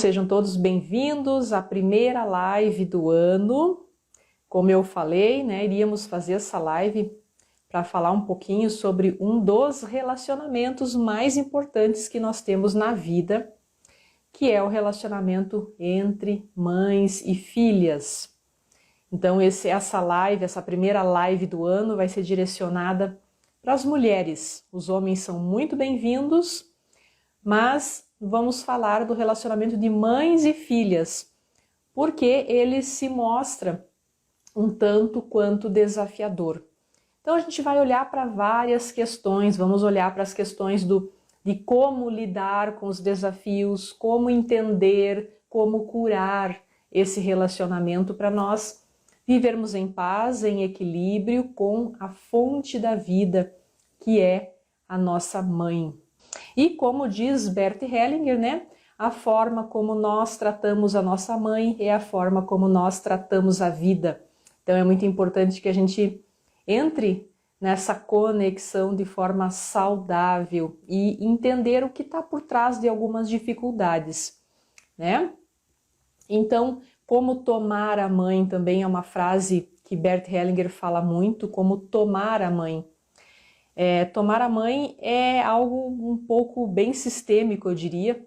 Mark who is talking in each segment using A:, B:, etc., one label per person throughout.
A: sejam todos bem-vindos à primeira live do ano. Como eu falei, né, iríamos fazer essa live para falar um pouquinho sobre um dos relacionamentos mais importantes que nós temos na vida, que é o relacionamento entre mães e filhas. Então essa primeira live do ano vai ser direcionada para as mulheres. Os homens são muito bem-vindos, mas vamos falar do relacionamento de mães e filhas, porque ele se mostra um tanto quanto desafiador. Então a gente vai olhar para várias questões, vamos olhar para as questões de como lidar com os desafios, como entender, como curar esse relacionamento para nós vivermos em paz, em equilíbrio com a fonte da vida, que é a nossa mãe. E como diz Bert Hellinger, né, a forma como nós tratamos a nossa mãe é a forma como nós tratamos a vida. Então é muito importante que a gente entre nessa conexão de forma saudável e entender o que está por trás de algumas dificuldades, né? Então, como tomar a mãe também é uma frase que Bert Hellinger fala muito, como tomar a mãe. Tomar a mãe é algo um pouco bem sistêmico, eu diria,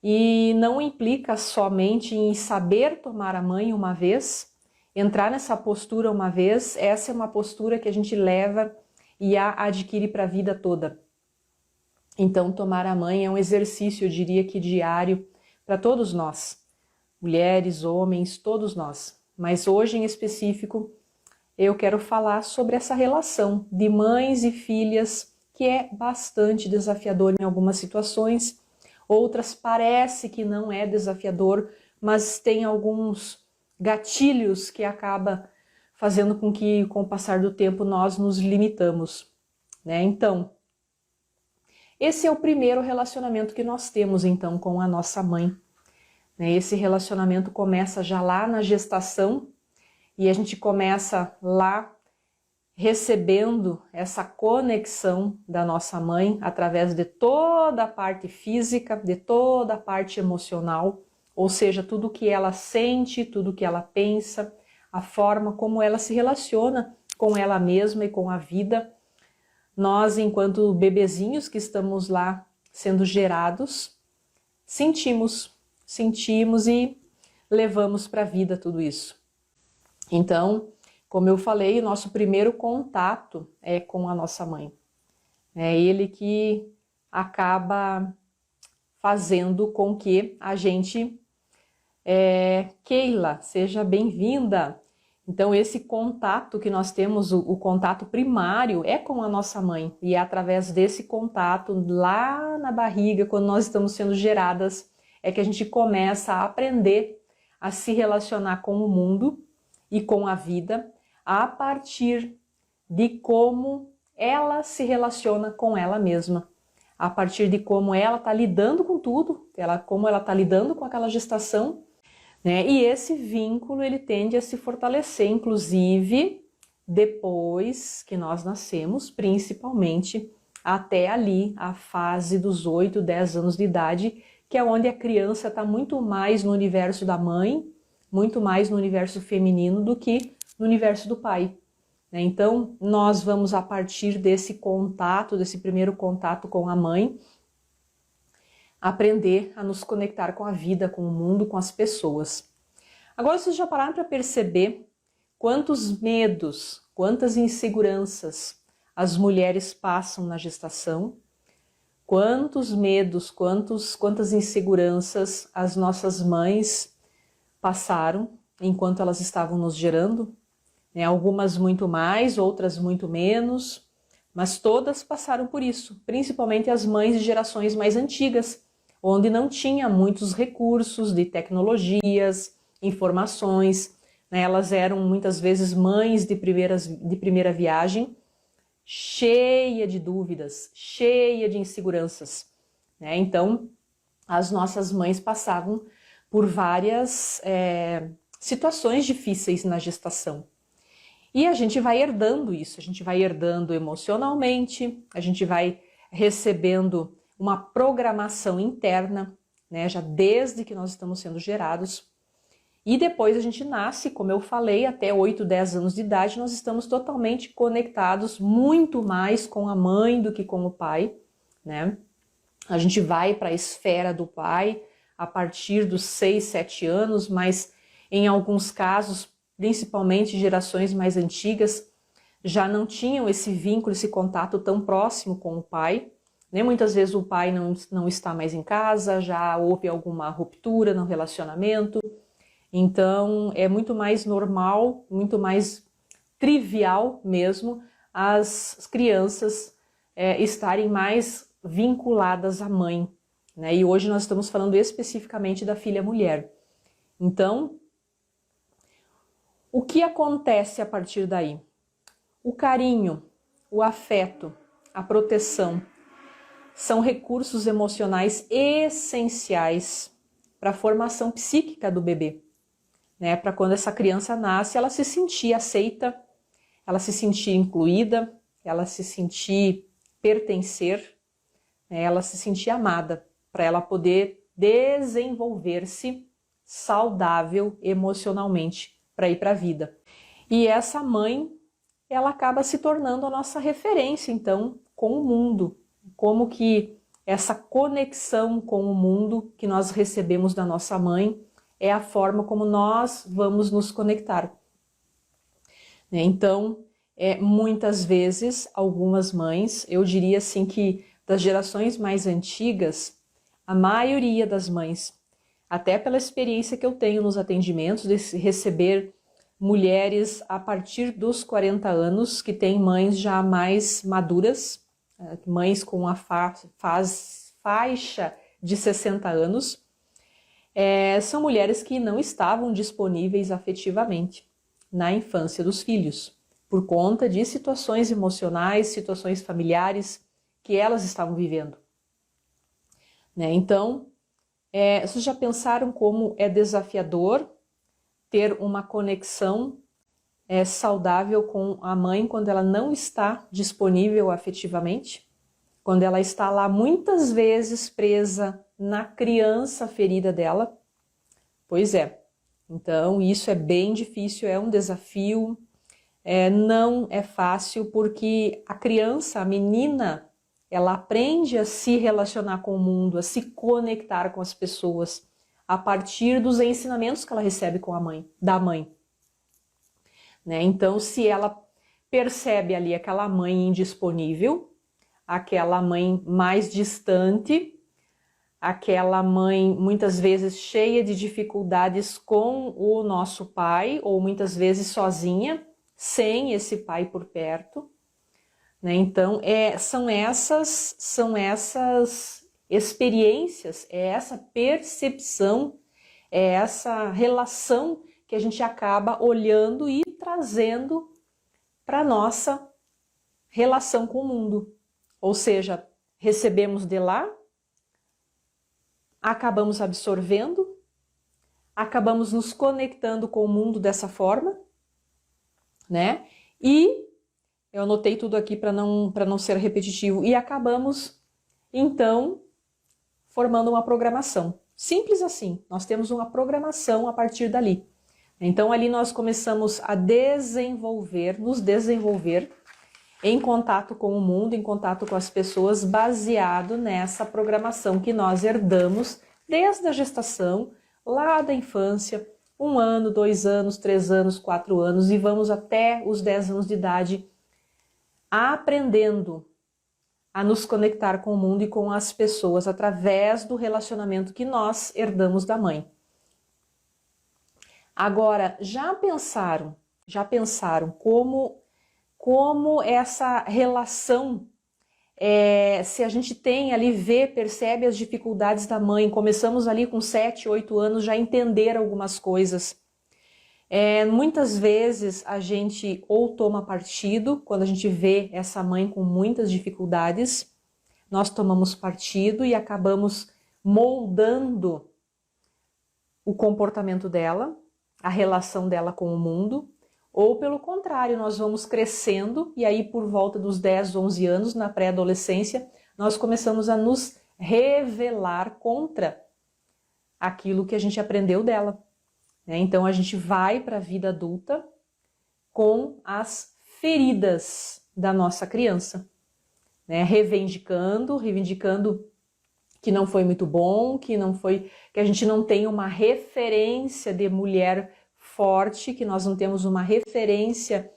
A: e não implica somente em saber tomar a mãe uma vez, entrar nessa postura uma vez. Essa é uma postura que a gente leva e a adquire para a vida toda. Então, tomar a mãe é um exercício, eu diria que diário, para todos nós, mulheres, homens, todos nós. Mas hoje, em específico, eu quero falar sobre essa relação de mães e filhas, que é bastante desafiador em algumas situações, outras parece que não é desafiador, mas tem alguns gatilhos que acaba fazendo com que, com o passar do tempo, nós nos limitamos, né? Então, esse é o primeiro relacionamento que nós temos, então, com a nossa mãe. Esse relacionamento começa já lá na gestação, e a gente começa lá recebendo essa conexão da nossa mãe através de toda a parte física, de toda a parte emocional, ou seja, tudo que ela sente, tudo que ela pensa, a forma como ela se relaciona com ela mesma e com a vida. Nós, enquanto bebezinhos que estamos lá sendo gerados, sentimos e levamos para a vida tudo isso. Então, como eu falei, o nosso primeiro contato é com a nossa mãe. É ele que acaba fazendo com que a gente... Keila, seja bem-vinda. Então, esse contato que nós temos, o contato primário, é com a nossa mãe. E é através desse contato, lá na barriga, quando nós estamos sendo geradas, é que a gente começa a aprender a se relacionar com o mundo e com a vida, a partir de como ela se relaciona com ela mesma, a partir de como ela está lidando com tudo, como ela está lidando com aquela gestação, né? E esse vínculo ele tende a se fortalecer, inclusive depois que nós nascemos, principalmente até ali a fase dos 8, 10 anos de idade, que é onde a criança está muito mais no universo da mãe, muito mais no universo feminino do que no universo do pai. Então, nós vamos, a partir desse contato, desse primeiro contato com a mãe, aprender a nos conectar com a vida, com o mundo, com as pessoas. Agora, vocês já pararam para perceber quantos medos, quantas inseguranças as mulheres passam na gestação? Quantos medos, quantas inseguranças as nossas mães passaram enquanto elas estavam nos gerando, né? Algumas muito mais, outras muito menos, mas todas passaram por isso, principalmente as mães de gerações mais antigas, onde não tinha muitos recursos de tecnologias, informações, né? Elas eram muitas vezes mães de primeira viagem, cheia de dúvidas, cheia de inseguranças, né? Então, as nossas mães passavam por várias situações difíceis na gestação. E a gente vai herdando isso, a gente vai herdando emocionalmente, a gente vai recebendo uma programação interna né? Já desde que nós estamos sendo gerados. E depois a gente nasce, como eu falei, até 8, 10 anos de idade, nós estamos totalmente conectados, muito mais com a mãe do que com o pai, né? A gente vai para a esfera do pai a partir dos 6, 7 anos, mas em alguns casos, principalmente gerações mais antigas, já não tinham esse vínculo, esse contato tão próximo com o pai, né? Muitas vezes o pai não está mais em casa, já houve alguma ruptura no relacionamento. Então, é muito mais normal, muito mais trivial mesmo as crianças estarem mais vinculadas à mãe, né? E hoje nós estamos falando especificamente da filha mulher. Então, o que acontece a partir daí? O carinho, o afeto, a proteção são recursos emocionais essenciais para a formação psíquica do bebê. Né, para quando essa criança nasce, ela se sentir aceita, ela se sentir incluída, ela se sentir pertencer, né, ela se sentir amada, para ela poder desenvolver-se saudável emocionalmente para ir para a vida. E essa mãe, ela acaba se tornando a nossa referência, então, com o mundo, como que essa conexão com o mundo que nós recebemos da nossa mãe é a forma como nós vamos nos conectar. Então, muitas vezes, algumas mães, eu diria assim que das gerações mais antigas, a maioria das mães, até pela experiência que eu tenho nos atendimentos, de receber mulheres a partir dos 40 anos, que têm mães já mais maduras, mães com a faixa de 60 anos, são mulheres que não estavam disponíveis afetivamente na infância dos filhos, por conta de situações emocionais, situações familiares que elas estavam vivendo. Né? Então, vocês já pensaram como é desafiador ter uma conexão saudável com a mãe quando ela não está disponível afetivamente? Quando ela está lá muitas vezes presa na criança ferida dela? Pois é. Então, isso é bem difícil, é um desafio, não é fácil, porque a criança, a menina, ela aprende a se relacionar com o mundo, a se conectar com as pessoas, a partir dos ensinamentos que ela recebe da mãe. Né? Então, se ela percebe ali aquela mãe indisponível, aquela mãe mais distante, aquela mãe muitas vezes cheia de dificuldades com o nosso pai, ou muitas vezes sozinha, sem esse pai por perto, né? Então, são essas experiências, é essa percepção, é essa relação que a gente acaba olhando e trazendo para a nossa relação com o mundo. Ou seja, recebemos de lá, acabamos absorvendo, acabamos nos conectando com o mundo dessa forma, né? E eu anotei tudo aqui para não ser repetitivo, e acabamos, então, formando uma programação. Simples assim, nós temos uma programação a partir dali. Então, ali nós começamos a nos desenvolver em contato com o mundo, em contato com as pessoas, baseado nessa programação que nós herdamos desde a gestação, lá da infância, 1 ano, 2 anos, 3 anos, 4 anos, e vamos até os 10 anos de idade, aprendendo a nos conectar com o mundo e com as pessoas através do relacionamento que nós herdamos da mãe. Agora, já pensaram como essa relação, se a gente tem ali, percebe as dificuldades da mãe, começamos ali com 7, 8 anos já a entender algumas coisas. Muitas vezes a gente ou toma partido, quando a gente vê essa mãe com muitas dificuldades, nós tomamos partido e acabamos moldando o comportamento dela, a relação dela com o mundo, ou pelo contrário, nós vamos crescendo e aí por volta dos 10, 11 anos, na pré-adolescência, nós começamos a nos revelar contra aquilo que a gente aprendeu dela, né? Então a gente vai para a vida adulta com as feridas da nossa criança, né? Reivindicando que não foi muito bom, que a gente não tem uma referência de mulher forte, que nós não temos uma referência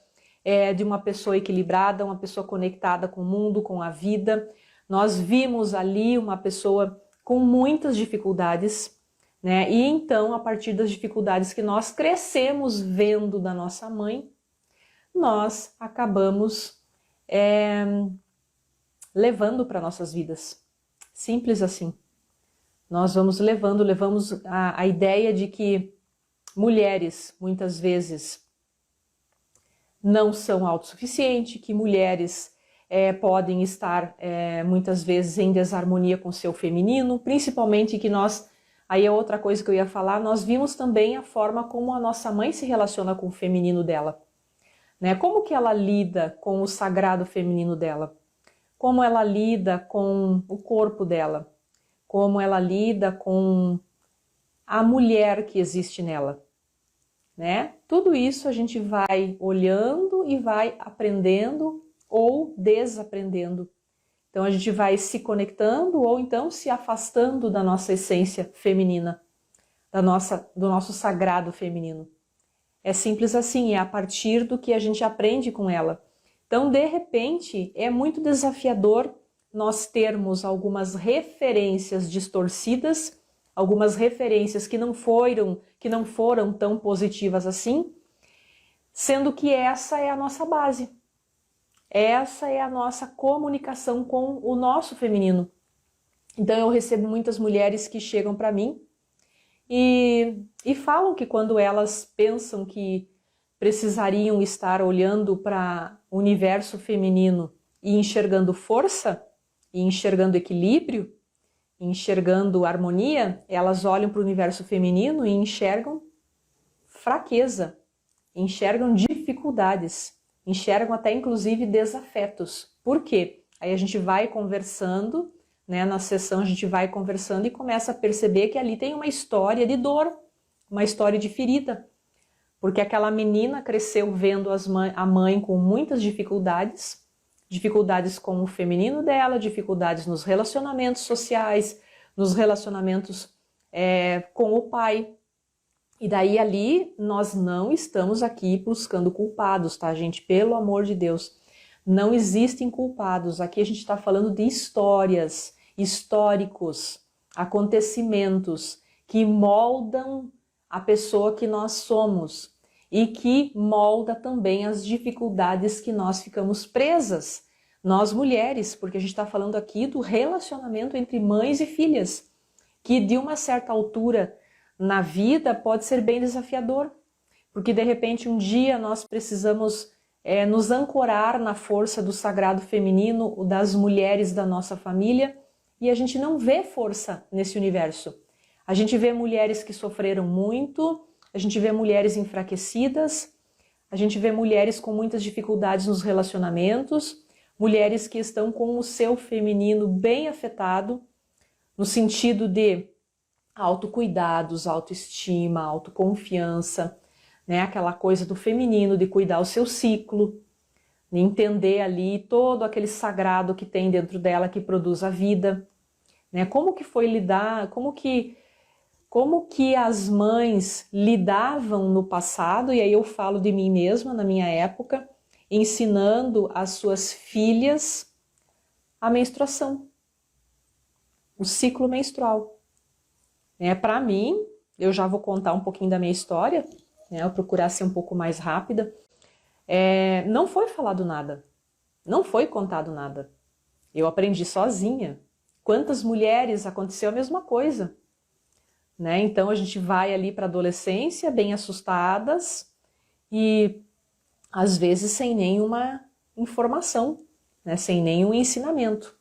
A: de uma pessoa equilibrada, uma pessoa conectada com o mundo, com a vida. Nós vimos ali uma pessoa com muitas dificuldades, né? E então, a partir das dificuldades que nós crescemos vendo da nossa mãe, nós acabamos levando para nossas vidas. Simples assim. Nós levamos a ideia de que mulheres, muitas vezes, não são autossuficientes, que mulheres podem estar, muitas vezes, em desarmonia com o seu feminino, principalmente que nós, aí é outra coisa que eu ia falar, nós vimos também a forma como a nossa mãe se relaciona com o feminino dela, né? Como que ela lida com o sagrado feminino dela? Como ela lida com o corpo dela? Como ela lida com a mulher que existe nela, né? Tudo isso a gente vai olhando e vai aprendendo ou desaprendendo. Então a gente vai se conectando ou então se afastando da nossa essência feminina, do nosso sagrado feminino. É simples assim, é a partir do que a gente aprende com ela. Então, de repente, é muito desafiador nós termos algumas referências distorcidas, algumas referências que não foram tão positivas assim, sendo que essa é a nossa base. Essa é a nossa comunicação com o nosso feminino. Então eu recebo muitas mulheres que chegam para mim e falam que quando elas pensam que precisariam estar olhando para o universo feminino e enxergando força, e enxergando equilíbrio, e enxergando harmonia, elas olham para o universo feminino e enxergam fraqueza, enxergam dificuldades, enxergam até inclusive desafetos. Por quê? Aí a gente vai conversando, né? Na sessão a gente vai conversando e começa a perceber que ali tem uma história de dor, uma história de ferida, porque aquela menina cresceu vendo a mãe com muitas dificuldades, dificuldades com o feminino dela, dificuldades nos relacionamentos sociais, nos relacionamentos com o pai. E daí ali nós não estamos aqui buscando culpados, tá, gente? Pelo amor de Deus, não existem culpados. Aqui a gente está falando de histórias, históricos, acontecimentos que moldam a pessoa que nós somos e que molda também as dificuldades que nós ficamos presas, nós mulheres, porque a gente está falando aqui do relacionamento entre mães e filhas, que de uma certa altura na vida pode ser bem desafiador, porque de repente um dia nós precisamos nos ancorar na força do sagrado feminino, das mulheres da nossa família, e a gente não vê força nesse universo. A gente vê mulheres que sofreram muito, a gente vê mulheres enfraquecidas, a gente vê mulheres com muitas dificuldades nos relacionamentos, mulheres que estão com o seu feminino bem afetado, no sentido de autocuidados, autoestima, autoconfiança, né? Aquela coisa do feminino, de cuidar o seu ciclo, de entender ali todo aquele sagrado que tem dentro dela que produz a vida, né? Como que foi lidar, como que as mães lidavam no passado, e aí eu falo de mim mesma, na minha época, ensinando as suas filhas a menstruação, o ciclo menstrual. Para mim, eu já vou contar um pouquinho da minha história, né? Eu procurar ser um pouco mais rápida. Não foi falado nada, não foi contado nada. Eu aprendi sozinha. Quantas mulheres aconteceu a mesma coisa? Né? Então a gente vai ali para a adolescência bem assustadas e às vezes sem nenhuma informação, né? Sem nenhum ensinamento.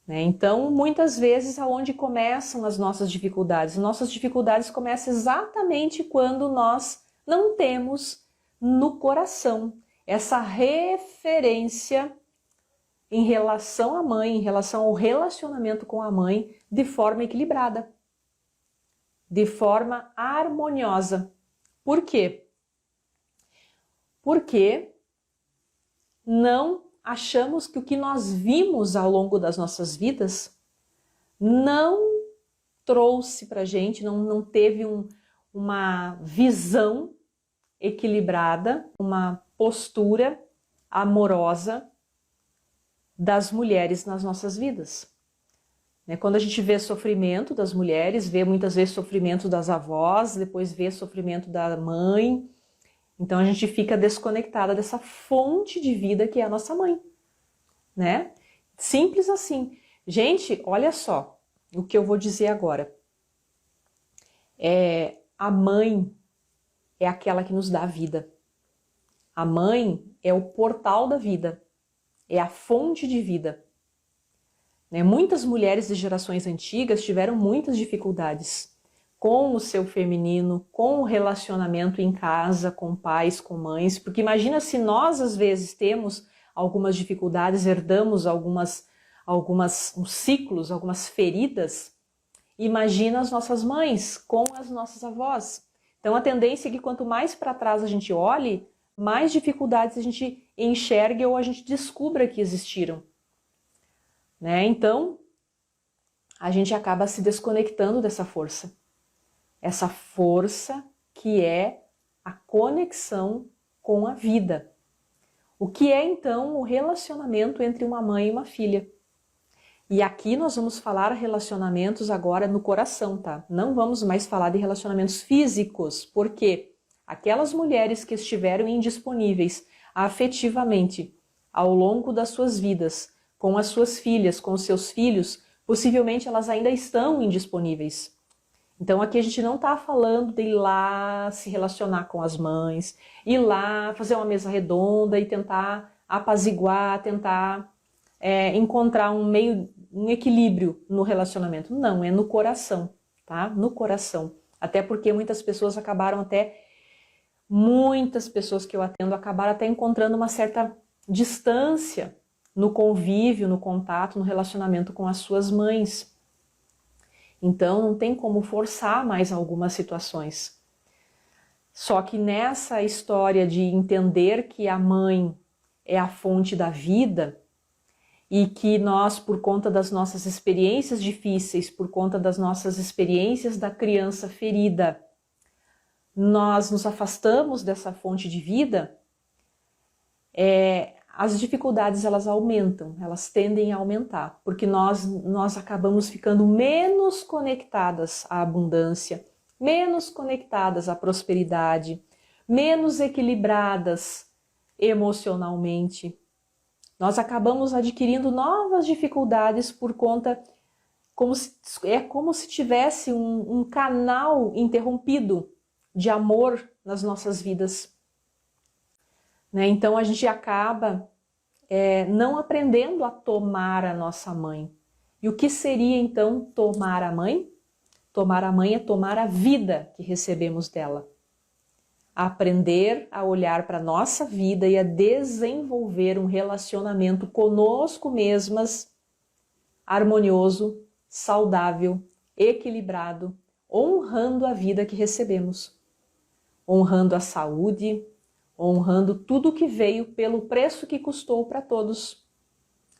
A: Né? Então muitas vezes aonde começam as nossas dificuldades? Nossas dificuldades começam exatamente quando nós não temos no coração essa referência em relação à mãe, em relação ao relacionamento com a mãe de forma equilibrada. de forma harmoniosa. Por quê? Porque não achamos que o que nós vimos ao longo das nossas vidas não trouxe para a gente, não teve uma visão equilibrada, uma postura amorosa das mulheres nas nossas vidas. Quando a gente vê sofrimento das mulheres, vê muitas vezes sofrimento das avós, depois vê sofrimento da mãe, então a gente fica desconectada dessa fonte de vida que é a nossa mãe, né? Simples assim. Gente, olha só o que eu vou dizer agora. A mãe é aquela que nos dá a vida. A mãe é o portal da vida, é a fonte de vida. Muitas mulheres de gerações antigas tiveram muitas dificuldades com o seu feminino, com o relacionamento em casa, com pais, com mães, porque imagina se nós às vezes temos algumas dificuldades, herdamos alguns ciclos, algumas feridas, imagina as nossas mães com as nossas avós. Então a tendência é que quanto mais para trás a gente olhe, mais dificuldades a gente enxergue ou a gente descubra que existiram. Então, a gente acaba se desconectando dessa força. Essa força que é a conexão com a vida. O que é, então, o relacionamento entre uma mãe e uma filha? E aqui nós vamos falar relacionamentos agora no coração, tá? Não vamos mais falar de relacionamentos físicos, porque aquelas mulheres que estiveram indisponíveis afetivamente ao longo das suas vidas, com as suas filhas, com os seus filhos, possivelmente elas ainda estão indisponíveis. Então aqui a gente não está falando de ir lá se relacionar com as mães, ir lá fazer uma mesa redonda e tentar apaziguar, tentar encontrar um equilíbrio no relacionamento. Não, é no coração, tá? No coração. Até porque muitas pessoas que eu atendo acabaram até encontrando uma certa distância no convívio, no contato, no relacionamento com as suas mães. Então não tem como forçar mais algumas situações. Só que nessa história de entender que a mãe é a fonte da vida e que nós, por conta das nossas experiências difíceis, por conta das nossas experiências da criança ferida, nós nos afastamos dessa fonte de vida, as dificuldades elas aumentam, elas tendem a aumentar, porque nós acabamos ficando menos conectadas à abundância, menos conectadas à prosperidade, menos equilibradas emocionalmente. Nós acabamos adquirindo novas dificuldades por conta, como se tivesse um canal interrompido de amor nas nossas vidas. Então a gente acaba não aprendendo a tomar a nossa mãe. E o que seria então tomar a mãe? Tomar a mãe é tomar a vida que recebemos dela. Aprender a olhar para a nossa vida e a desenvolver um relacionamento conosco mesmas harmonioso, saudável, equilibrado, honrando a vida que recebemos. Honrando a saúde, honrando tudo que veio pelo preço que custou para todos.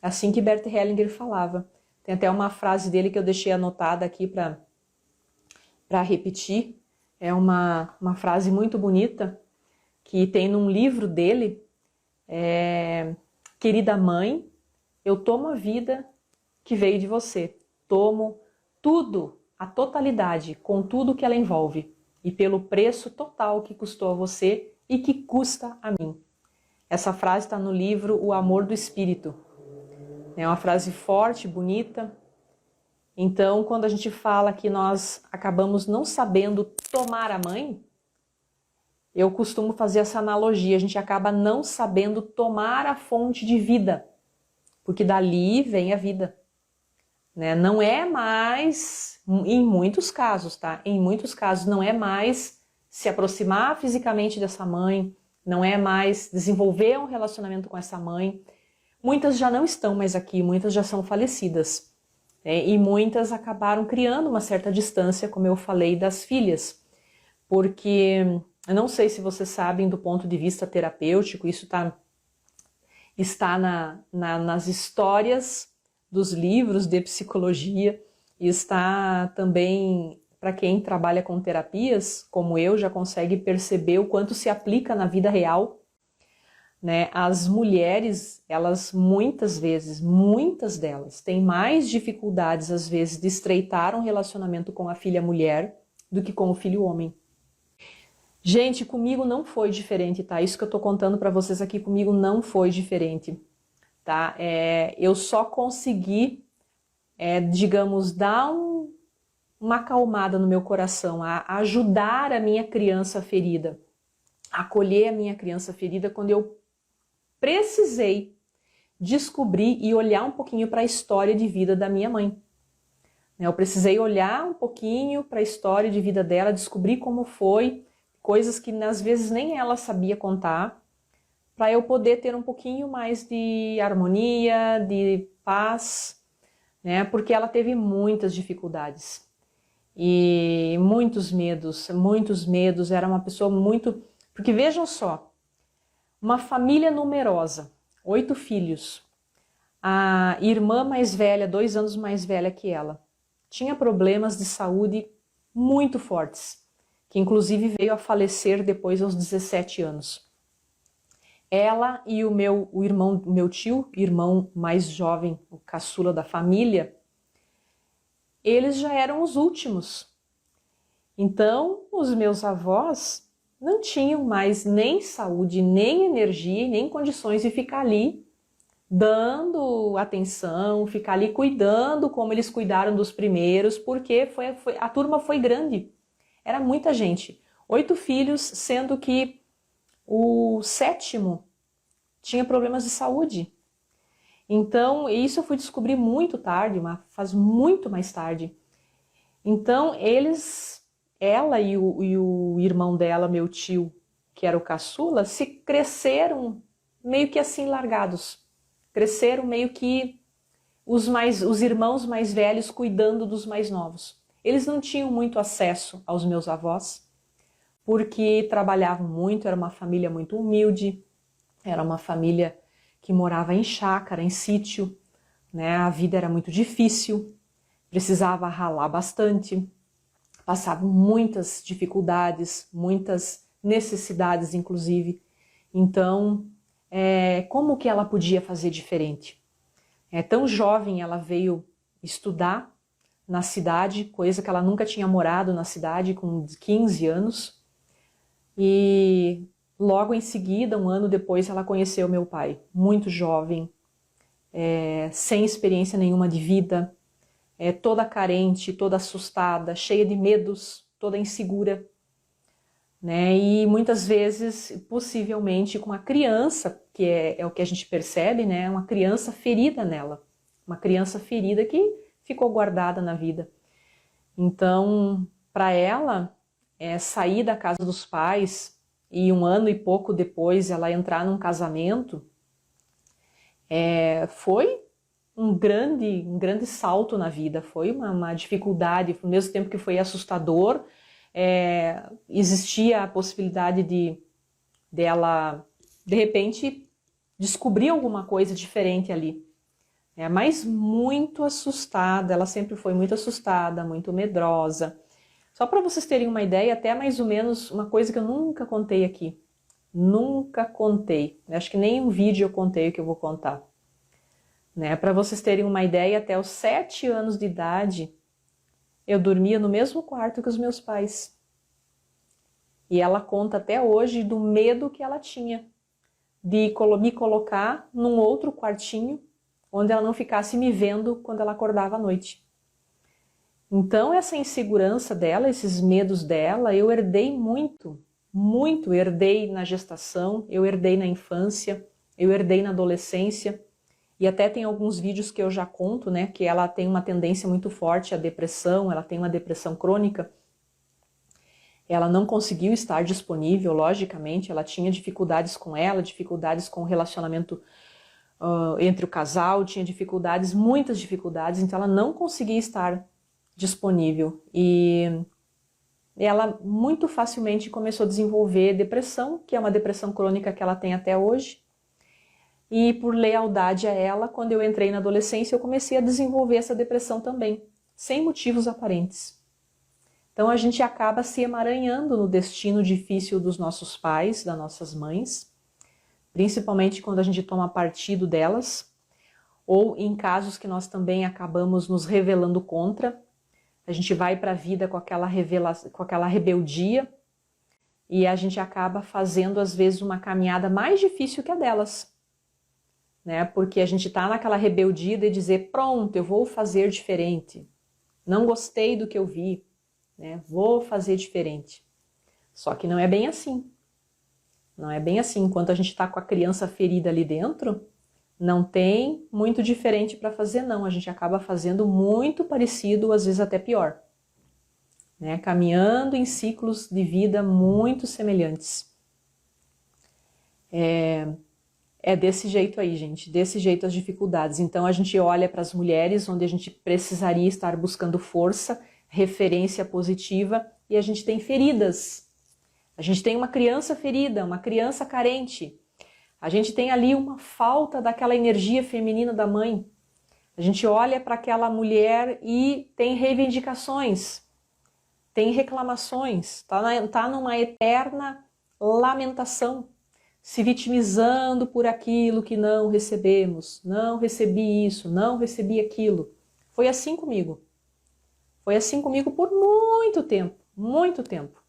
A: Assim que Bert Hellinger falava. Tem até uma frase dele que eu deixei anotada aqui para repetir. É uma frase muito bonita que tem num livro dele. Querida mãe, eu tomo a vida que veio de você. Tomo tudo, a totalidade, com tudo que ela envolve. E pelo preço total que custou a você e que custa a mim. Essa frase está no livro O Amor do Espírito. É uma frase forte, bonita. Então, quando a gente fala que nós acabamos não sabendo tomar a mãe, eu costumo fazer essa analogia. A gente acaba não sabendo tomar a fonte de vida, porque dali vem a vida. Não é mais, em muitos casos, tá? Em muitos casos não é mais se aproximar fisicamente dessa mãe, não é mais desenvolver um relacionamento com essa mãe. Muitas já não estão mais aqui, muitas já são falecidas. E muitas acabaram criando uma certa distância, como eu falei, das filhas, porque eu não sei se vocês sabem do ponto de vista terapêutico, isso está nas histórias dos livros de psicologia e está também para quem trabalha com terapias, como eu, já consegue perceber o quanto se aplica na vida real, né? As mulheres, elas muitas delas, têm mais dificuldades às vezes de estreitar um relacionamento com a filha mulher do que com o filho homem. Gente, comigo não foi diferente, tá? Isso que eu tô contando para vocês aqui, comigo não foi diferente, tá? Eu só consegui, digamos, dar uma acalmada no meu coração, a ajudar a minha criança ferida, acolher a minha criança ferida quando eu precisei descobrir e olhar um pouquinho para a história de vida da minha mãe. Eu precisei olhar um pouquinho para a história de vida dela, descobrir como foi, coisas que às vezes nem ela sabia contar, para eu poder ter um pouquinho mais de harmonia, de paz, né? Porque ela teve muitas dificuldades e muitos medos, era uma pessoa muito... Porque vejam só, uma família numerosa, 8 filhos, a irmã mais velha, 2 anos mais velha que ela, tinha problemas de saúde muito fortes, que inclusive veio a falecer depois aos 17 anos. Ela e o meu tio, irmão mais jovem, o caçula da família, eles já eram os últimos. Então, os meus avós não tinham mais nem saúde, nem energia, nem condições de ficar ali dando atenção, ficar ali cuidando como eles cuidaram dos primeiros, porque a turma foi grande. Era muita gente. 8 filhos, sendo que o 7º tinha problemas de saúde. Então, isso eu fui descobrir muito tarde, faz muito mais tarde. Então, ela e o irmão dela, meu tio, que era o caçula, se cresceram meio que assim largados. Cresceram meio que os irmãos mais velhos cuidando dos mais novos. Eles não tinham muito acesso aos meus avós, porque trabalhavam muito, era uma família muito humilde, era uma família que morava em chácara, em sítio, né? A vida era muito difícil, precisava ralar bastante, passavam muitas dificuldades, muitas necessidades, inclusive. Então, como que ela podia fazer diferente? Tão jovem, ela veio estudar na cidade, coisa que ela nunca tinha morado na cidade, com 15 anos. E logo em seguida, um ano depois, ela conheceu meu pai, muito jovem, sem experiência nenhuma de vida, toda carente, toda assustada, cheia de medos, toda insegura, né? E muitas vezes, possivelmente, com a criança, que é o que a gente percebe, né? Uma criança ferida nela, uma criança ferida que ficou guardada na vida. Então, para ela, sair da casa dos pais e 1 ano e pouco depois ela entrar num casamento, foi um grande salto na vida, foi uma dificuldade, ao mesmo tempo que foi assustador, existia a possibilidade dela, de repente, descobrir alguma coisa diferente ali. Mas muito assustada, ela sempre foi muito assustada, muito medrosa. Só para vocês terem uma ideia, até mais ou menos uma coisa que eu nunca contei aqui. Nunca contei. Acho que nem um vídeo eu contei o que eu vou contar. Para vocês terem uma ideia, até os 7 anos de idade, eu dormia no mesmo quarto que os meus pais. E ela conta até hoje do medo que ela tinha de me colocar num outro quartinho, onde ela não ficasse me vendo quando ela acordava à noite. Então, essa insegurança dela, esses medos dela, eu herdei muito, muito. Herdei na gestação, eu herdei na infância, eu herdei na adolescência. E até tem alguns vídeos que eu já conto, né, que ela tem uma tendência muito forte à depressão, ela tem uma depressão crônica. Ela não conseguiu estar disponível, logicamente, ela tinha dificuldades com ela, dificuldades com o relacionamento entre o casal, tinha dificuldades, muitas dificuldades, então ela não conseguia estar disponível. E ela muito facilmente começou a desenvolver depressão, que é uma depressão crônica que ela tem até hoje. E por lealdade a ela, quando eu entrei na adolescência, eu comecei a desenvolver essa depressão também, sem motivos aparentes. Então a gente acaba se emaranhando no destino difícil dos nossos pais, das nossas mães, principalmente quando a gente toma partido delas, ou em casos que nós também acabamos nos rebelando contra. A gente vai para a vida com aquela rebeldia e a gente acaba fazendo às vezes uma caminhada mais difícil que a delas, né? Porque a gente está naquela rebeldia de dizer, pronto, eu vou fazer diferente, não gostei do que eu vi, né? Vou fazer diferente. Só que não é bem assim. Não é bem assim. Enquanto a gente está com a criança ferida ali dentro, não tem muito diferente para fazer, não. A gente acaba fazendo muito parecido, às vezes até pior, né? Caminhando em ciclos de vida muito semelhantes. É desse jeito aí, gente. Desse jeito as dificuldades. Então a gente olha para as mulheres, onde a gente precisaria estar buscando força, referência positiva, e a gente tem feridas. A gente tem uma criança ferida, uma criança carente. A gente tem ali uma falta daquela energia feminina da mãe. A gente olha para aquela mulher e tem reivindicações, tem reclamações, tá numa eterna lamentação, se vitimizando por aquilo que não recebemos. Não recebi isso, não recebi aquilo. Foi assim comigo. Foi assim comigo por muito tempo, muito tempo.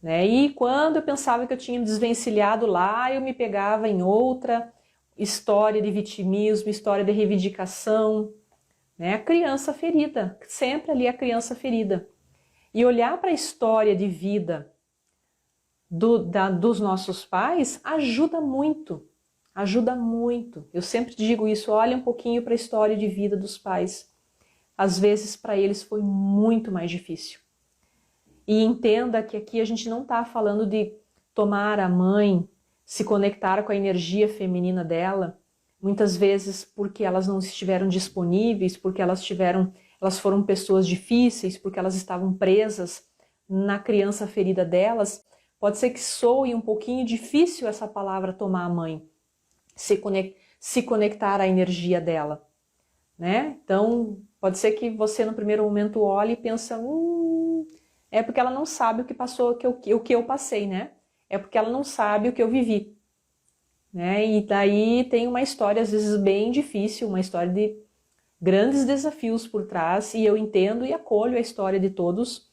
A: Né? E quando eu pensava que eu tinha desvencilhado lá, eu me pegava em outra história de vitimismo, história de reivindicação, né? A criança ferida, sempre ali a criança ferida. E olhar para a história de vida dos nossos pais ajuda muito, ajuda muito. Eu sempre digo isso, olha um pouquinho para a história de vida dos pais. Às vezes para eles foi muito mais difícil. E entenda que aqui a gente não está falando de tomar a mãe, se conectar com a energia feminina dela, muitas vezes porque elas não estiveram disponíveis, porque elas foram pessoas difíceis, porque elas estavam presas na criança ferida delas. Pode ser que soe um pouquinho difícil essa palavra tomar a mãe, se conectar à energia dela, né? Então, pode ser que você no primeiro momento olhe e pensa, é porque ela não sabe o que passou, o que eu passei, né? É porque ela não sabe o que eu vivi, né? E daí tem uma história às vezes bem difícil, uma história de grandes desafios por trás, e eu entendo e acolho a história de todos,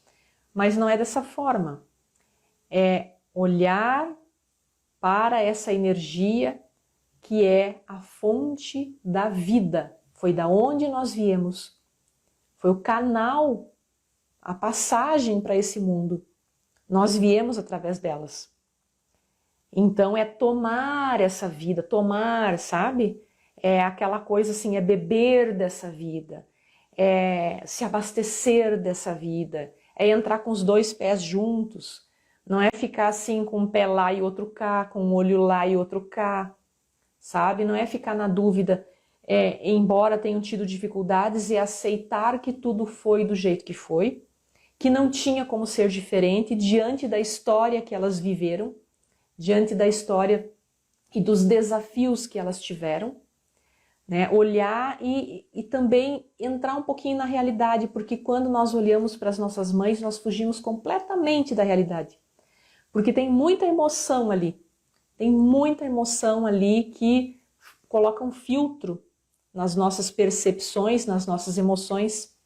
A: mas não é dessa forma. É olhar para essa energia que é a fonte da vida. Foi da onde nós viemos. Foi o canal, a passagem para esse mundo. Nós viemos através delas. Então é tomar essa vida, tomar, sabe? É aquela coisa assim, é beber dessa vida, é se abastecer dessa vida, é entrar com os dois pés juntos. Não é ficar assim com um pé lá e outro cá, com um olho lá e outro cá, sabe? Não é ficar na dúvida, embora tenham tido dificuldades, e aceitar que tudo foi do jeito que foi, que não tinha como ser diferente diante da história que elas viveram, diante da história e dos desafios que elas tiveram, né? Olhar e também entrar um pouquinho na realidade, porque quando nós olhamos para as nossas mães, nós fugimos completamente da realidade. Porque tem muita emoção ali. Tem muita emoção ali que coloca um filtro nas nossas percepções, nas nossas emoções.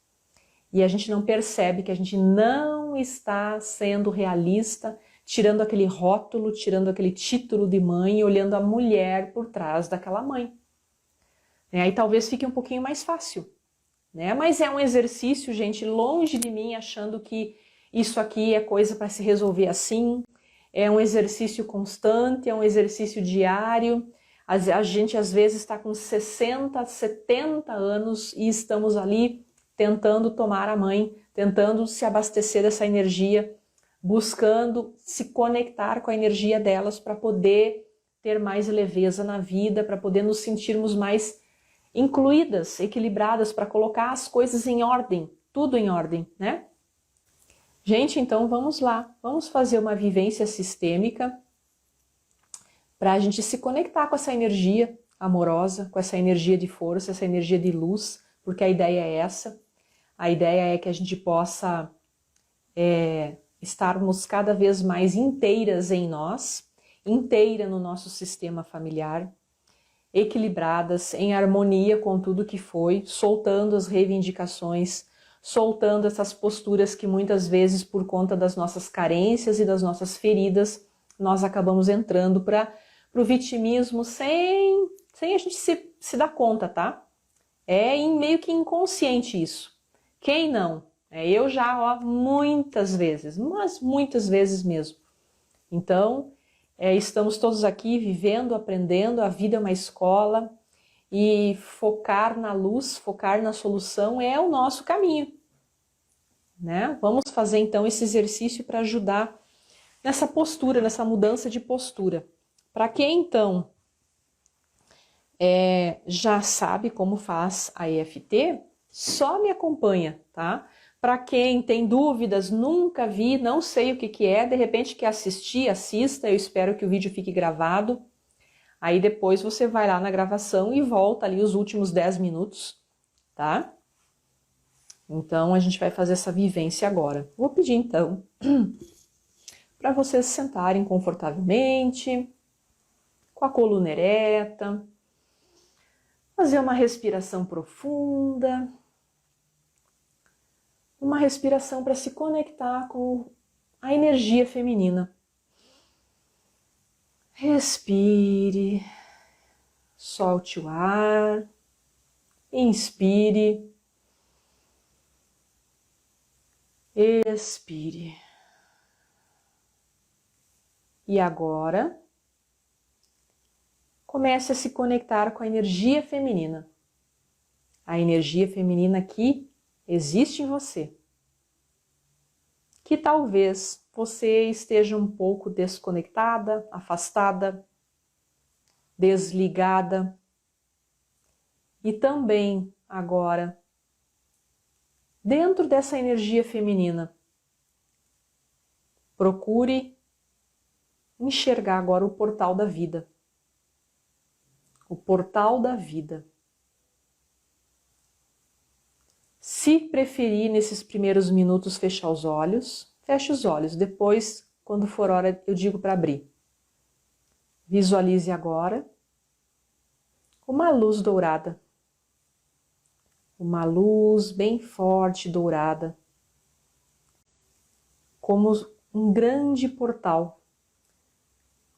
A: E a gente não percebe que a gente não está sendo realista, tirando aquele rótulo, tirando aquele título de mãe e olhando a mulher por trás daquela mãe. Aí talvez fique um pouquinho mais fácil, né? Mas é um exercício, gente, longe de mim achando que isso aqui é coisa para se resolver assim. É um exercício constante, é um exercício diário. A gente às vezes está com 60, 70 anos e estamos ali tentando tomar a mãe, tentando se abastecer dessa energia, buscando se conectar com a energia delas para poder ter mais leveza na vida, para poder nos sentirmos mais incluídas, equilibradas, para colocar as coisas em ordem, tudo em ordem, né? Gente, então vamos lá, vamos fazer uma vivência sistêmica para a gente se conectar com essa energia amorosa, com essa energia de força, essa energia de luz, porque a ideia é essa. A ideia é que a gente possa estarmos cada vez mais inteiras em nós, inteira no nosso sistema familiar, equilibradas, em harmonia com tudo que foi, soltando as reivindicações, soltando essas posturas que muitas vezes, por conta das nossas carências e das nossas feridas, nós acabamos entrando para o vitimismo sem a gente se dar conta, tá? É meio que inconsciente isso. Quem não? Eu já, ó, muitas vezes, mas muitas vezes mesmo. Então, estamos todos aqui vivendo, aprendendo, a vida é uma escola e focar na luz, focar na solução é o nosso caminho, né? Vamos fazer então esse exercício para ajudar nessa postura, nessa mudança de postura. Para quem então já sabe como faz a EFT, só me acompanha, tá? Para quem tem dúvidas, nunca vi, não sei o que é, de repente quer assistir, assista, eu espero que o vídeo fique gravado. Aí depois você vai lá na gravação e volta ali os últimos 10 minutos, tá? Então a gente vai fazer essa vivência agora. Vou pedir então para vocês sentarem confortavelmente, com a coluna ereta, fazer uma respiração profunda. Uma respiração para se conectar com a energia feminina. Respire, solte o ar, inspire, expire. E agora, comece a se conectar com a energia feminina. A energia feminina que existe em você, que talvez você esteja um pouco desconectada, afastada, desligada. E também agora, dentro dessa energia feminina, procure enxergar agora o portal da vida. O portal da vida. Se preferir, nesses primeiros minutos, fechar os olhos, feche os olhos. Depois, quando for hora, eu digo para abrir. Visualize agora uma luz dourada. Uma luz bem forte, dourada. Como um grande portal.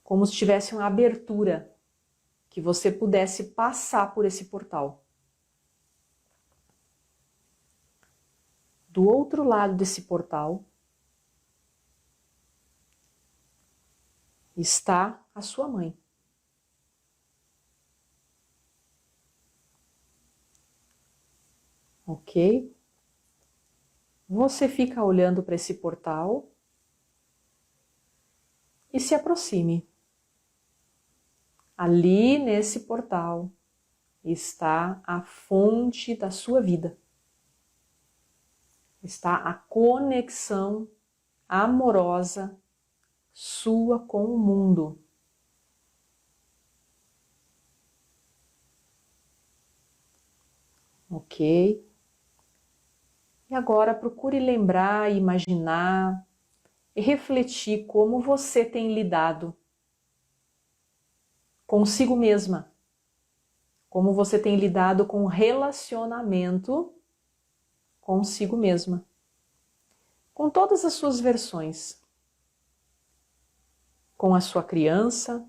A: Como se tivesse uma abertura, que você pudesse passar por esse portal. Do outro lado desse portal está a sua mãe. Ok? Você fica olhando para esse portal e se aproxime. Ali nesse portal está a fonte da sua vida. Está a conexão amorosa sua com o mundo. Ok? E agora procure lembrar, imaginar e refletir como você tem lidado consigo mesma. Como você tem lidado com o relacionamento consigo mesma. Com todas as suas versões. Com a sua criança,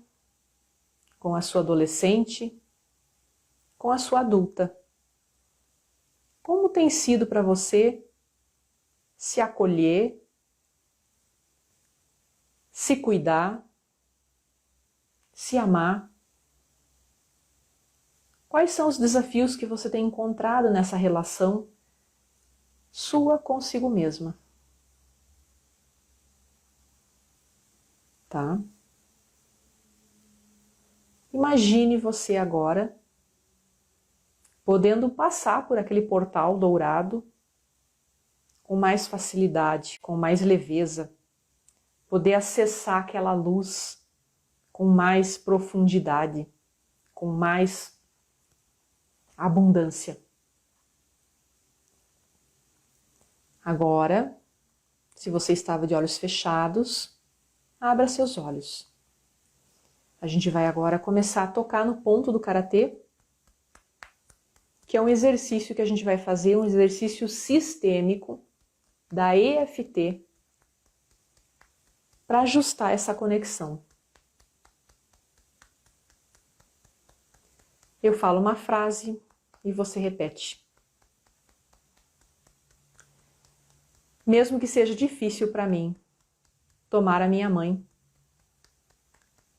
A: com a sua adolescente, com a sua adulta. Como tem sido para você se acolher, se cuidar, se amar? Quais são os desafios que você tem encontrado nessa relação sua consigo mesma? Tá? Imagine você agora podendo passar por aquele portal dourado com mais facilidade, com mais leveza, poder acessar aquela luz com mais profundidade, com mais abundância. Agora, se você estava de olhos fechados, abra seus olhos. A gente vai agora começar a tocar no ponto do karatê, que é um exercício que a gente vai fazer, um exercício sistêmico da EFT para ajustar essa conexão. Eu falo uma frase e você repete. Mesmo que seja difícil para mim tomar a minha mãe,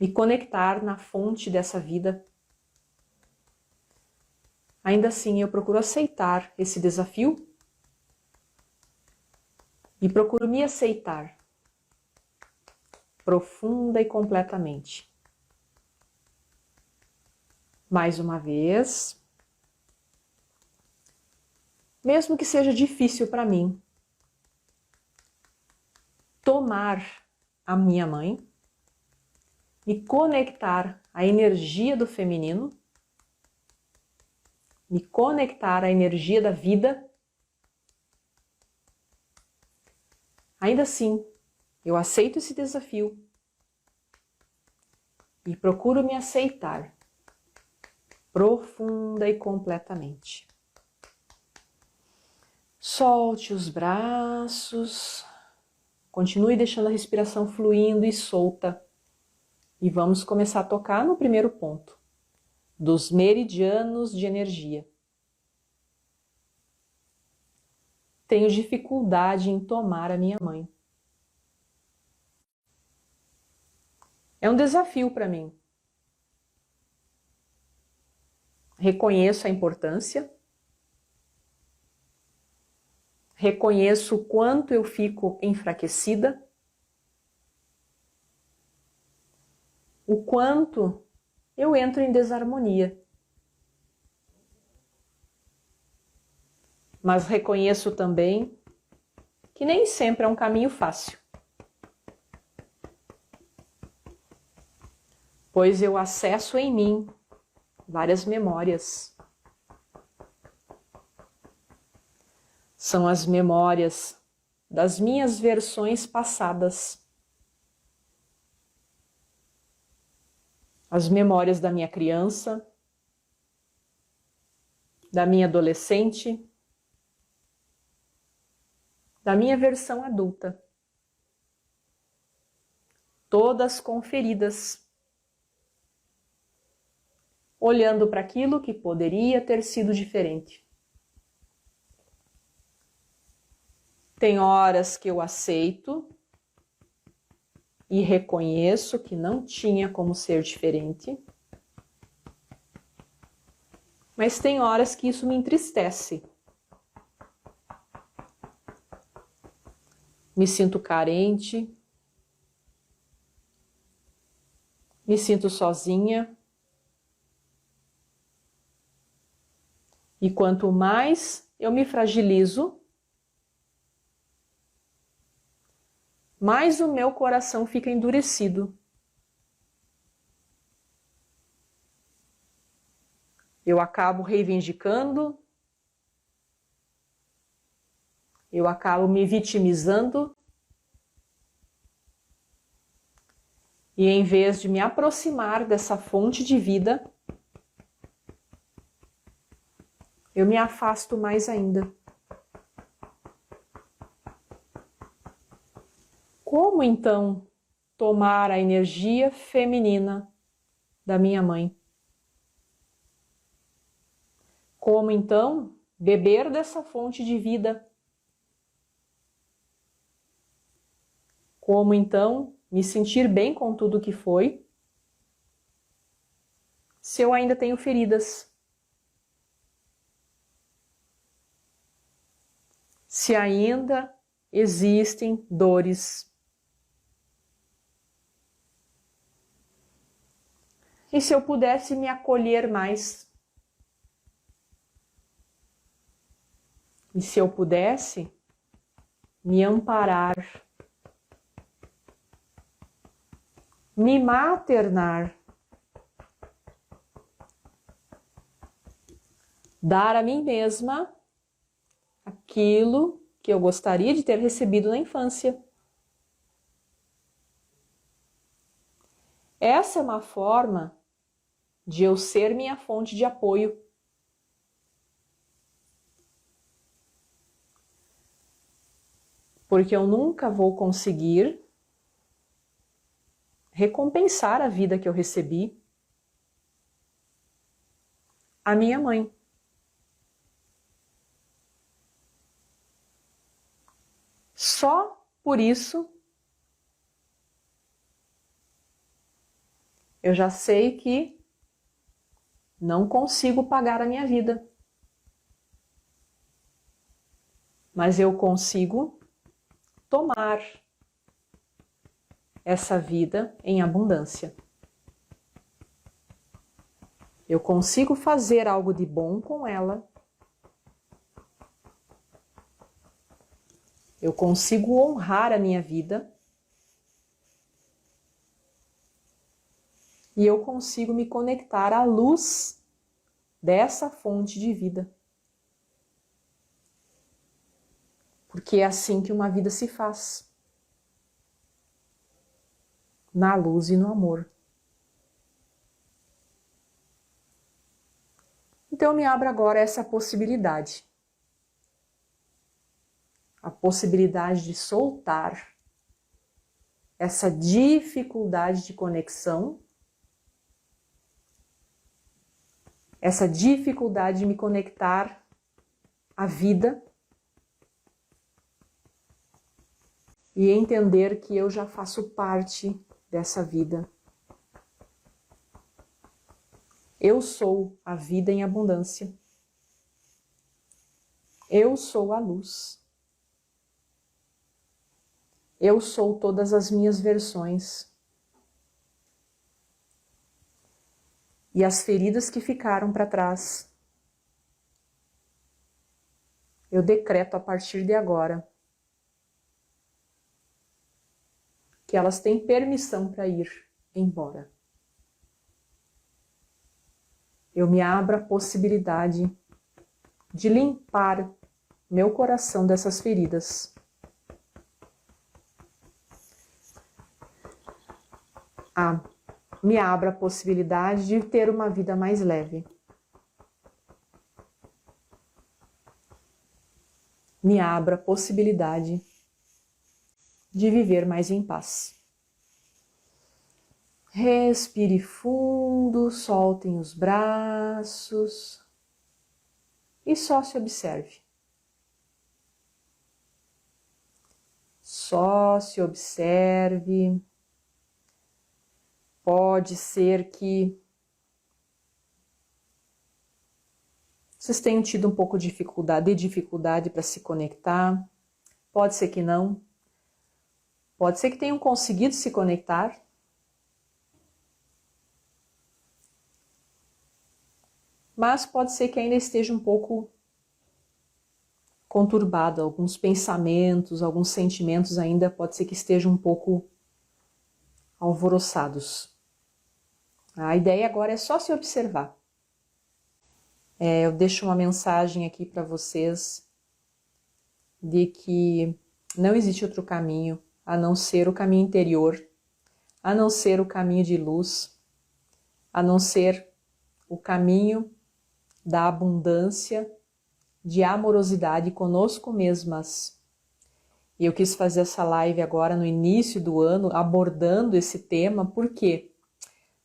A: me conectar na fonte dessa vida, ainda assim eu procuro aceitar esse desafio e procuro me aceitar profunda e completamente. Mais uma vez, mesmo que seja difícil para mim tomar a minha mãe, me conectar à energia do feminino, me conectar à energia da vida, ainda assim, eu aceito esse desafio e procuro me aceitar profunda e completamente. Solte os braços, continue deixando a respiração fluindo e solta. E vamos começar a tocar no primeiro ponto, dos meridianos de energia. Tenho dificuldade em tomar a minha mãe. É um desafio para mim. Reconheço a importância. Reconheço o quanto eu fico enfraquecida. O quanto eu entro em desarmonia. Mas reconheço também que nem sempre é um caminho fácil. Pois eu acesso em mim várias memórias. São as memórias das minhas versões passadas. As memórias da minha criança, da minha adolescente, da minha versão adulta. Todas conferidas, olhando para aquilo que poderia ter sido diferente. Tem horas que eu aceito e reconheço que não tinha como ser diferente. Mas tem horas que isso me entristece. Me sinto carente. Me sinto sozinha. E quanto mais eu me fragilizo, mais o meu coração fica endurecido. Eu acabo reivindicando, eu acabo me vitimizando, e em vez de me aproximar dessa fonte de vida, eu me afasto mais ainda. Como então tomar a energia feminina da minha mãe? Como então beber dessa fonte de vida? Como então me sentir bem com tudo que foi, se eu ainda tenho feridas? Se ainda existem dores? E se eu pudesse me acolher mais? E se eu pudesse me amparar, me maternar, dar a mim mesma aquilo que eu gostaria de ter recebido na infância. Essa é uma forma de eu ser minha fonte de apoio. Porque eu nunca vou conseguir recompensar a vida que eu recebi à minha mãe. Só por isso eu já sei que não consigo pagar a minha vida. Mas eu consigo tomar essa vida em abundância. Eu consigo fazer algo de bom com ela. Eu consigo honrar a minha vida. E eu consigo me conectar à luz dessa fonte de vida. Porque é assim que uma vida se faz. Na luz e no amor. Então eu me abro agora a essa possibilidade. A possibilidade de soltar essa dificuldade de conexão, essa dificuldade de me conectar à vida e entender que eu já faço parte dessa vida. Eu sou a vida em abundância. Eu sou a luz. Eu sou todas as minhas versões. E as feridas que ficaram para trás, eu decreto a partir de agora que elas têm permissão para ir embora. Eu me abro a possibilidade de limpar meu coração dessas feridas. Me abro a possibilidade de ter uma vida mais leve. Me abro a possibilidade de viver mais em paz. Respire fundo, soltem os braços e só se observe. Só se observe. Pode ser que vocês tenham tido um pouco de dificuldade para se conectar. Pode ser que não. Pode ser que tenham conseguido se conectar. Mas pode ser que ainda esteja um pouco conturbado. Alguns pensamentos, alguns sentimentos ainda pode ser que estejam um pouco alvoroçados. A ideia agora é só se observar. Eu deixo uma mensagem aqui para vocês de que não existe outro caminho a não ser o caminho interior, a não ser o caminho de luz, a não ser o caminho da abundância, de amorosidade conosco mesmas. E eu quis fazer essa live agora no início do ano, abordando esse tema, porque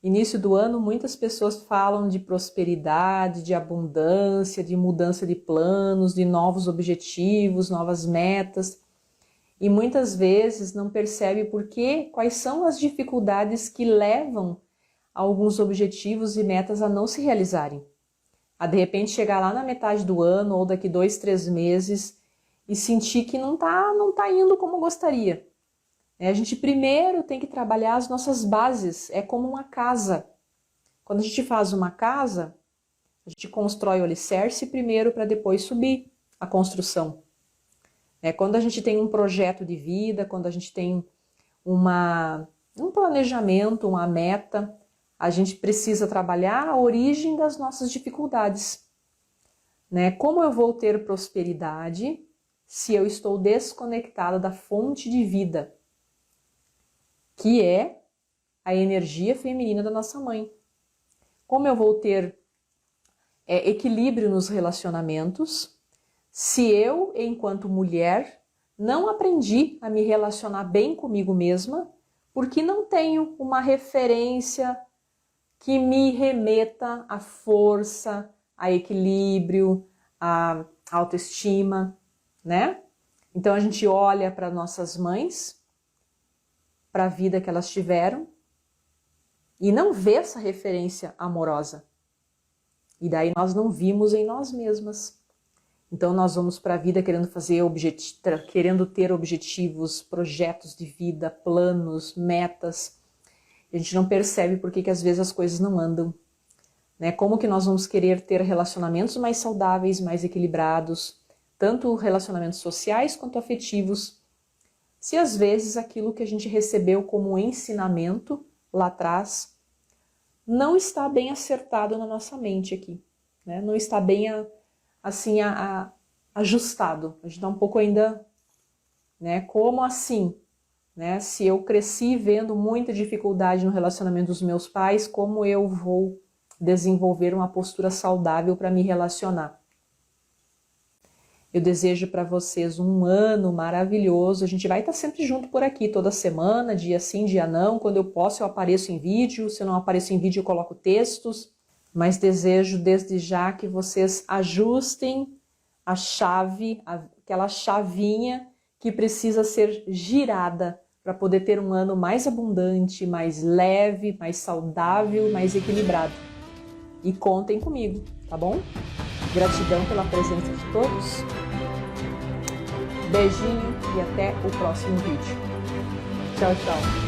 A: início do ano muitas pessoas falam de prosperidade, de abundância, de mudança de planos, de novos objetivos, novas metas, e muitas vezes não percebe quais são as dificuldades que levam alguns objetivos e metas a não se realizarem. A de repente chegar lá na metade do ano ou daqui 2, 3 meses e sentir que não tá indo como gostaria. A gente primeiro tem que trabalhar as nossas bases, é como uma casa. Quando a gente faz uma casa, a gente constrói o alicerce primeiro para depois subir a construção. Quando a gente tem um projeto de vida, quando a gente tem um planejamento, uma meta, a gente precisa trabalhar a origem das nossas dificuldades. Como eu vou ter prosperidade se eu estou desconectada da fonte de vida, que é a energia feminina da nossa mãe? Como eu vou ter equilíbrio nos relacionamentos se eu, enquanto mulher, não aprendi a me relacionar bem comigo mesma, porque não tenho uma referência que me remeta à força, a equilíbrio, a autoestima, né? Então a gente olha para nossas mães, para a vida que elas tiveram, e não vê essa referência amorosa. E daí nós não vimos em nós mesmas. Então nós vamos para a vida querendo ter objetivos, projetos de vida, planos, metas. A gente não percebe por que às vezes as coisas não andam. Como que nós vamos querer ter relacionamentos mais saudáveis, mais equilibrados, tanto relacionamentos sociais quanto afetivos, se às vezes aquilo que a gente recebeu como ensinamento lá atrás não está bem acertado na nossa mente aqui, não está bem assim ajustado. A gente está um pouco ainda, como assim? Se eu cresci vendo muita dificuldade no relacionamento dos meus pais, como eu vou desenvolver uma postura saudável para me relacionar? Eu desejo para vocês um ano maravilhoso. A gente vai estar sempre junto por aqui, toda semana, dia sim, dia não. Quando eu posso, eu apareço em vídeo. Se eu não apareço em vídeo, eu coloco textos. Mas desejo desde já que vocês ajustem a chave, aquela chavinha que precisa ser girada para poder ter um ano mais abundante, mais leve, mais saudável, mais equilibrado. E contem comigo, tá bom? Gratidão pela presença de todos. Beijinho e até o próximo vídeo. Tchau, tchau.